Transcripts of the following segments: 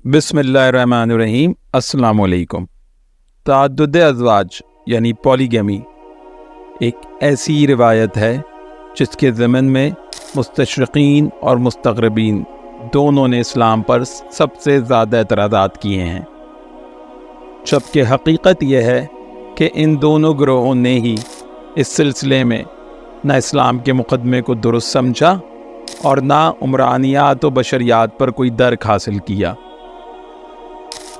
बिस्मिल्लाहिर्रहमानिर्रहीम। अस्सलामु अलैकुम। तअद्दुद अज़वाज यानी पॉलीगैमी एक ऐसी रिवायत है जिसके ज़मन में मुस्तशरिकीन और मुस्तग़रबीन दोनों ने इस्लाम पर सबसे ज़्यादा एतराज़ात किए हैं, जबकि हकीकत यह है कि इन दोनों ग्रोहों ने ही इस सिलसिले में न इस्लाम के मुक़दमे को दुरुस्त समझा और ना उमरानियात व बशरियात पर कोई दर्क हासिल किया,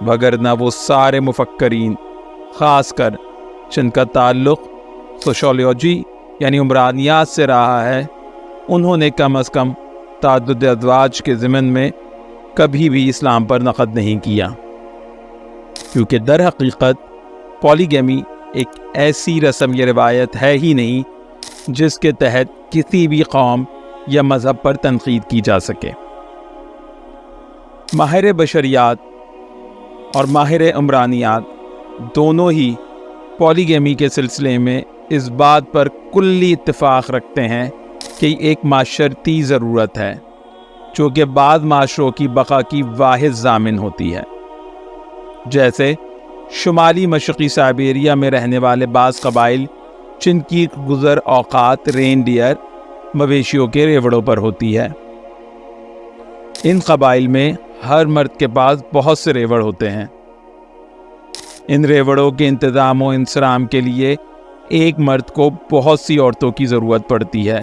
वगरना वो सारे मुफक्करीन ख़ासकर जिनका ताल्लुक़ सोशियोलॉजी यानी उमरानियात से रहा है, उन्होंने कम अज़ कम तअद्दुद अज़वाज के ज़िमन में कभी भी इस्लाम पर नक़द नहीं किया, क्योंकि दर हकीकत पॉलीगैमी एक ऐसी रस्म या रिवायत है ही नहीं जिसके तहत किसी भी कौम या मज़हब पर तनक़ीद की जा सके। माहिर बशरियात और माहिर उमरानियात दोनों ही पॉलीगैमी के सिलसिले में इस बात पर कुल्ली इत्तिफ़ाक़ रखते हैं कि एक माशरती ज़रूरत है जो कि बाद माशरों की बक़ा की वाहिद ज़ामिन होती है। जैसे शुमाली मशरक़ी साइबेरिया में रहने वाले बाज़ कबाइल जिनकी गुज़र औक़ात रेनडियर मवेशियों के रेवड़ों पर होती है। इन कबाइल में हर मर्द के पास बहुत से रेवड़ होते हैं। इन रेवड़ों के इंतज़ाम व इंसराम के लिए एक मर्द को बहुत सी औरतों की ज़रूरत पड़ती है,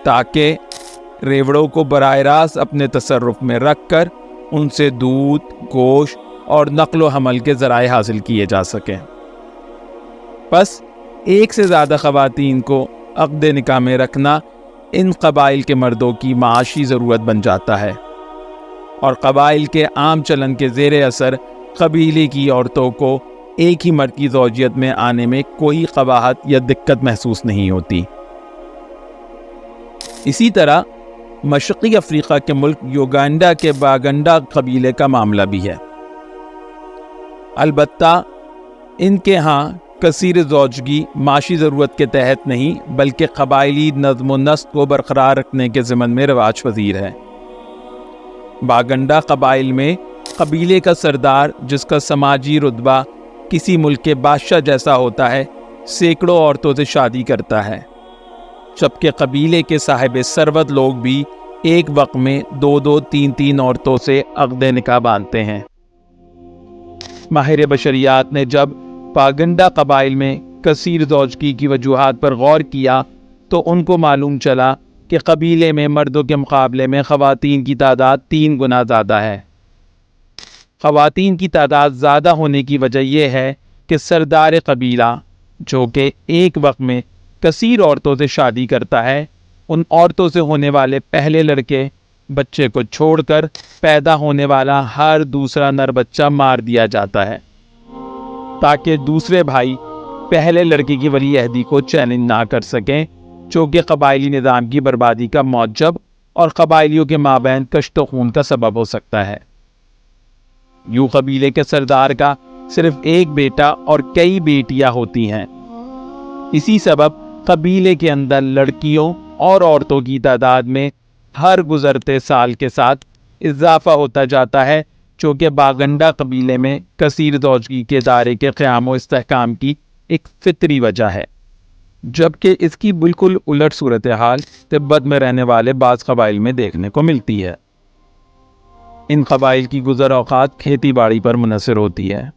ताकि रेवड़ों को बराह रास्त अपने तसर्रुफ़ में रख कर उनसे दूध, गोश्त और नक़्ल व हमल के ज़राए हासिल किए जा सकें। बस एक से ज़्यादा ख़वातीन को अक़्द निकाह में रखना इन कबाइल के मर्दों की माशी ज़रूरत बन जाता है, और कबाइल के आम चलन के ज़ेरे असर कबीले की औरतों को एक ही मर्द की ज़ौजियत में आने में कोई क़बाहत या दिक्कत महसूस नहीं होती। इसी तरह मशरक़ी अफ्रीका के मुल्क युगांडा के बागंडा कबीले का मामला भी है। अलबत्ता इनके यहाँ कसीर ज़ौजगी माशी ज़रूरत के तहत नहीं, बल्कि क़बाइली नज़्म व नस्ल को बरकरार रखने के ज़िमन में रवाज पज़ीर है। बागंडा कबाइल में कबीले का सरदार, जिसका समाजी रुतबा किसी मुल्क के बादशाह जैसा होता है, सैकड़ों औरतों से शादी करता है, जबकि कबीले के साहिब सरवत लोग भी एक वक्त में 2-2, 3-3 औरतों से अक़्द निकाह बांधते हैं। माहिर बशरियात ने जब बागंडा कबाइल में कसीर ज़ौजगी की वजूहात पर गौर किया तो उनको मालूम चला कि कबीले में मर्दों के मुकाबले में ख़वातीन की तादाद 3 गुना ज़्यादा है। ख़वातीन की तादाद ज़्यादा होने की वजह यह है कि सरदार कबीला, जो कि एक वक्त में कसीर औरतों से शादी करता है, उन औरतों से होने वाले पहले लड़के बच्चे को छोड़कर पैदा होने वाला हर दूसरा नर बच्चा मार दिया जाता है, ताकि दूसरे भाई पहले लड़के की वली अहदी को चैलेंज ना कर सकें, जो कि कबाइली निज़ाम की बर्बादी का मौजब और कबाइलियों के माबैन कश्त खून का सबब हो सकता है। यूँ कबीले के सरदार का सिर्फ एक बेटा और कई बेटियां होती हैं। इसी सबब कबीले के अंदर लड़कियों और औरतों की तादाद में हर गुज़रते साल के साथ इजाफ़ा होता जाता है, जो कि बागंडा कबीले में कसीर ज़ौजगी के दायरे के क़याम व इस्तेहकाम की एक फ़ितरी वजह है, जबकि इसकी बिल्कुल उलट सूरत हाल तिब्बत में रहने वाले बाज़ कबाइल में देखने को मिलती है। इन कबाइल की गुज़र औक़ात खेती बाड़ी पर मुनहसर होती है,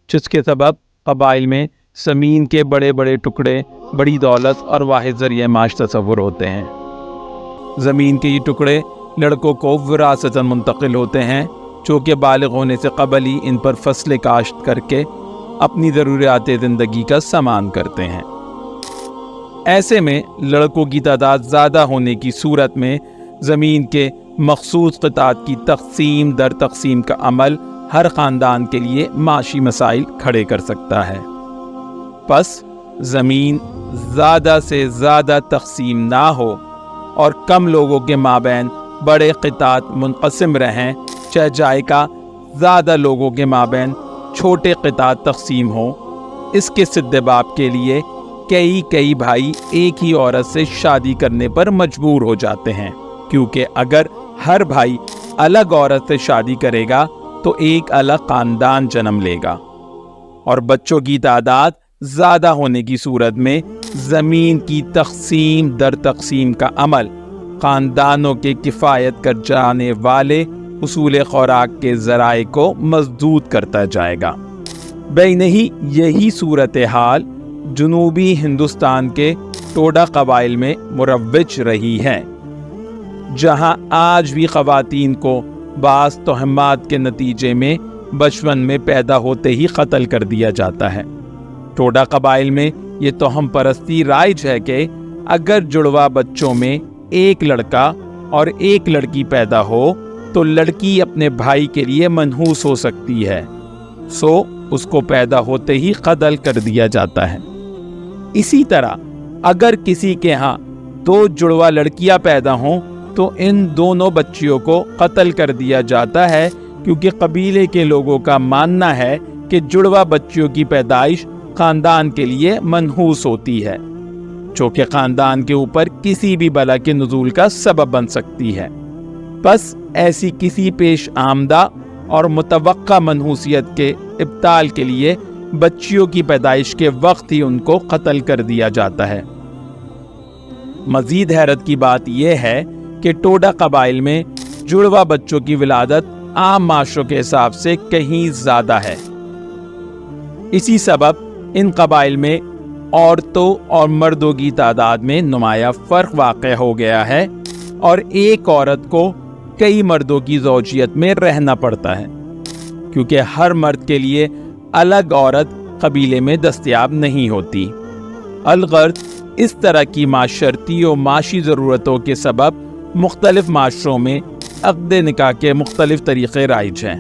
जिसके सबब कबाइल में ज़मीन के बड़े बड़े टुकड़े बड़ी दौलत और वाहिद ज़रिए माश तसव्वुर होते हैं। ज़मीन के ये टुकड़े लड़कों को विरासतन मुंतकिल होते हैं, जो कि बालिग होने से कबल ही इन पर फसलें काश्त करके अपनी ज़रूरियात ज़िंदगी का सामान करते हैं। ऐसे में लड़कों की तादाद ज़्यादा होने की सूरत में ज़मीन के मखसूस क़ितात की तक़सीम दर तक़सीम का अमल हर ख़ानदान के लिए माशी मसाइल खड़े कर सकता है। बस ज़मीन ज़्यादा से ज़्यादा तक़सीम ना हो और कम लोगों के माबैन बड़े क़ितात मुनक़सिम रहें, चाहे जायका ज़्यादा लोगों के माबैन छोटे क़ितात तक़सीम हो। इसके सिद्दबाब के लिए कई भाई एक ही औरत से शादी करने पर मजबूर हो जाते हैं, क्योंकि अगर हर भाई الگ عورت سے شادی کرے گا تو ایک الگ خاندان جنم لے گا، اور بچوں کی تعداد زیادہ ہونے کی صورت میں زمین کی تقسیم در تقسیم کا عمل خاندانوں کے کفایت کر جانے والے اصول خوراک کے ذرائع کو مسدود کرتا جائے گا۔ نہیں یہی صورتحال جنوبی ہندوستان کے ٹوڈا قبائل میں مروج رہی ہے، جہاں آج بھی خواتین کو بعض تہمات کے نتیجے میں بچپن میں پیدا ہوتے ہی قتل کر دیا جاتا ہے۔ ٹوڈا قبائل میں یہ توہم پرستی رائج ہے کہ اگر جڑوا بچوں میں ایک لڑکا اور ایک لڑکی پیدا ہو تو لڑکی اپنے بھائی کے لیے منحوس ہو سکتی ہے، سو اس کو پیدا ہوتے ہی قتل کر دیا جاتا ہے۔ اسی طرح اگر کسی کے ہاں 2 جڑوا لڑکیاں پیدا ہوں تو ان دونوں بچیوں کو قتل کر دیا جاتا ہے، کیونکہ قبیلے کے لوگوں کا ماننا ہے کہ جڑوا بچیوں کی پیدائش خاندان کے لیے منحوس ہوتی ہے، جو کہ خاندان کے اوپر کسی بھی بلا کے نزول کا سبب بن سکتی ہے۔ بس ایسی کسی پیش آمدہ اور متوقع منحوسیت کے ابطال کے لیے بچیوں کی پیدائش کے وقت ہی ان کو قتل کر دیا جاتا ہے۔ مزید حیرت کی بات یہ ہے کہ ٹوڈا قبائل میں جڑوا بچوں کی ولادت عام معاشروں کے حساب سے کہیں زیادہ ہے۔ اسی سبب ان قبائل میں عورتوں اور مردوں کی تعداد میں نمایاں فرق واقع ہو گیا ہے، اور ایک عورت کو کئی مردوں کی زوجیت میں رہنا پڑتا ہے، کیونکہ ہر مرد کے لیے الگ عورت قبیلے میں دستیاب نہیں ہوتی۔ الغرض اس طرح کی معاشرتی و معاشی ضرورتوں کے سبب مختلف معاشروں میں عقد نکاح کے مختلف طریقے رائج ہیں،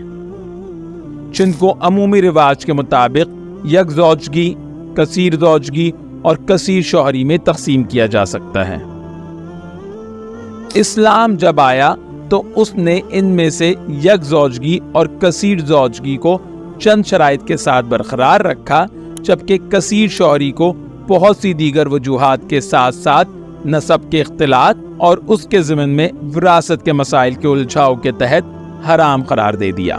جن کو عمومی رواج کے مطابق یک زوجگی، کثیر زوجگی اور کثیر شوہری میں تقسیم کیا جا سکتا ہے۔ اسلام جب آیا تو اس نے ان میں سے یک زوجگی اور کثیر زوجگی کو چند شرائط کے ساتھ برقرار رکھا، جبکہ کثیر شوہری کو بہت سی دیگر وجوہات کے ساتھ ساتھ نسب کے اختلاط اور اس کے ضمن میں وراثت کے مسائل کے الجھاؤ کے تحت حرام قرار دے دیا۔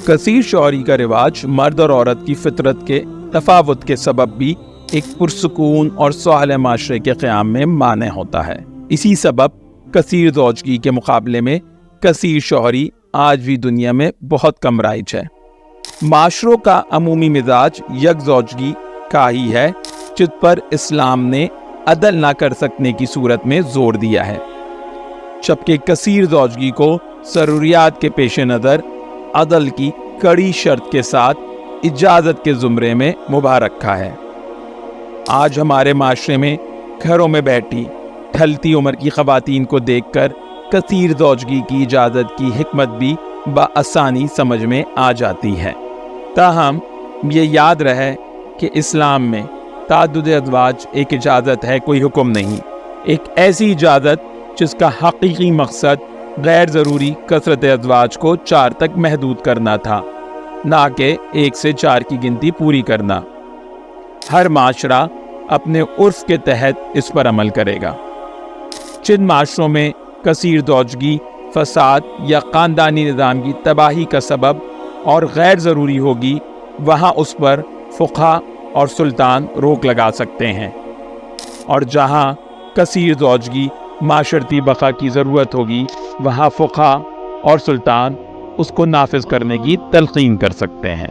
کثیر شوہری کا رواج مرد اور عورت کی فطرت کے تفاوت کے سبب بھی ایک پرسکون اور صالح معاشرے کے قیام میں مانع ہوتا ہے۔ اسی سبب کثیر زوجگی کے مقابلے میں کثیر شوہری آج بھی دنیا میں بہت کم رائج ہے۔ معاشروں کا عمومی مزاج یک زوجگی کا ہی ہے، جس پر اسلام نے عدل نہ کر سکنے کی صورت میں زور دیا ہے، جبکہ کثیر زوجگی کو ضروریات کے پیش نظر عدل کی کڑی شرط کے ساتھ اجازت کے زمرے میں مباح رکھا ہے۔ آج ہمارے معاشرے میں گھروں میں بیٹھی ڈھلتی عمر کی خواتین کو دیکھ کر کثیر زوجگی کی اجازت کی حکمت بھی بآسانی سمجھ میں آ جاتی ہے۔ تاہم یہ یاد رہے کہ اسلام میں تعدد ازواج ایک اجازت ہے، کوئی حکم نہیں، ایک ایسی اجازت جس کا حقیقی مقصد غیر ضروری کثرت ازواج کو 4 تک محدود کرنا تھا، نہ کہ 1 سے 4 کی گنتی پوری کرنا۔ ہر معاشرہ اپنے عرف کے تحت اس پر عمل کرے گا۔ جن معاشروں میں کثیر زوجگی فساد یا خاندانی نظام کی تباہی کا سبب اور غیر ضروری ہوگی، وہاں اس پر فقہا اور سلطان روک لگا سکتے ہیں، اور جہاں کثیر زوجگی معاشرتی بقا کی ضرورت ہوگی، وہاں فقہا اور سلطان اس کو نافذ کرنے کی تلقین کر سکتے ہیں۔